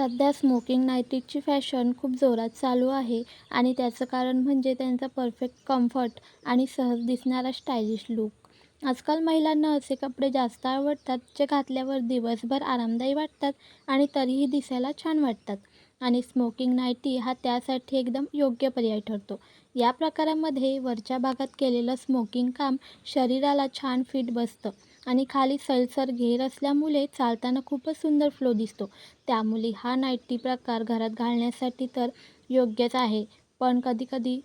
सध्या smoking नाईटीची fashion खूप जोरात चालू आहे आणि त्याचं कारण म्हणजे त्यांचा परफेक्ट कम्फर्ट आणि सहज दिसणारा स्टायलिश लूक. आजकाल महिलांना असे कपडे जास्त आवडतात जे घातल्यावर दिवसभर आरामदायी वाटतात आणि तरीही दिसायला छान वाटतात. आणि स्मोकिंग नाईटी हा त्यासाठी एकदम योग्य पर्याय ठरतो. या प्रकारामध्ये वरच्या भागात केलेलं स्मोकिंग काम शरीराला छान फिट बसतं आणि खाली सैलसर घेर असल्यामुळे चालताना खूपच सुंदर फ्लो दिसतो. त्यामुळे हा नाईटी प्रकार घरात घालण्यासाठी तर योग्यच आहे. पण कधी-कधी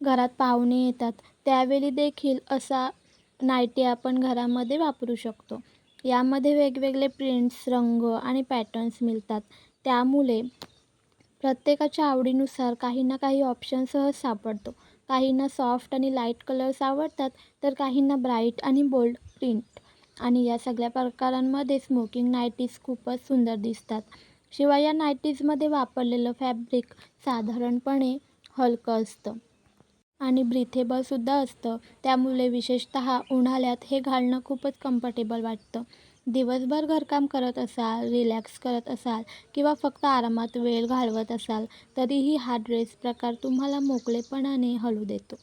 घरात पाहुणे येतात, त्यावेळी देखील असा नाईटी आपण घरामध्ये वापरू शकतो. यामध्ये वेगवेगळे प्रिंट्स, रंग आणि पॅटर्न्स मिळतात. त्यामुळे प्रत्येकाच्या आवडीनुसार काही ना काही ऑप्शन सहज सापडतो. काहींना सॉफ्ट आणि लाईट कलर्स आवडतात, तर काहींना ब्राईट आणि बोल्ड प्रिंट. आणि या सगळ्या प्रकारांमध्ये स्मोकिंग नाईटीज खूपच सुंदर दिसतात. शिवाय या नाईटीजमध्ये वापरलेलं फॅब्रिक साधारणपणे हलकं असतं आणि ब्रीथेबलसुद्धा असतं. त्यामुळे विशेषतः उन्हाळ्यात हे घालणं खूपच कम्फर्टेबल वाटतं. दिवसभर घरकाम करत असाल, रिलॅक्स करत असाल किंवा फक्त आरामात वेळ घालवत असाल, तरीही हा ड्रेस प्रकार तुम्हाला मोकळेपणाने हलवू देतो.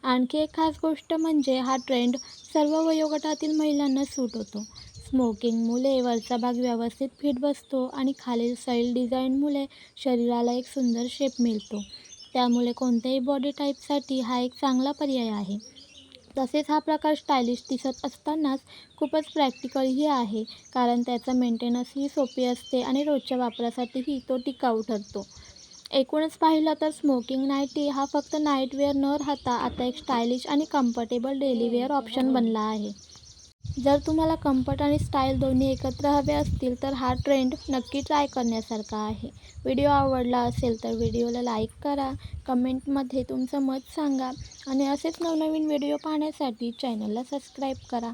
आणखी एक खास गोष्ट म्हणजे हा ट्रेंड सर्व वयोगटातील महिलांना सूट होतो. स्मोकिंगमुळे वरचा भाग व्यवस्थित फिट बसतो आणि खालील सैल डिझाईनमुळे शरीराला एक सुंदर शेप मिळतो. त्यामुळे कोणत्याही बॉडी टाईपसाठी हा एक चांगला पर्याय आहे. तसेच हा प्रकार स्टायलिश दिसत असतानाच खूपच प्रॅक्टिकलही आहे, कारण त्याचं मेंटेनन्सही सोपी असते आणि रोजच्या वापरासाठीही तो टिकाऊ ठरतो. एकूणच पाहिलं तर स्मोकिंग नाईटी हा फक्त नाईटवेअर न राहता आता एक स्टायलिश आणि कम्फर्टेबल डेली वेअर ऑप्शन बनला आहे. जर तुम्हाला कम्फर्ट आणि स्टाईल दोन्ही एकत्र हवे असतील तर हा ट्रेंड नक्की ट्राय करण्यासारखा आहे. व्हिडिओ आवडला असेल तर व्हिडिओला लाईक करा, कमेंटमध्ये तुमचं मत सांगा आणि असेच नवनवीन व्हिडिओ पाहण्यासाठी चॅनलला सबस्क्राईब करा.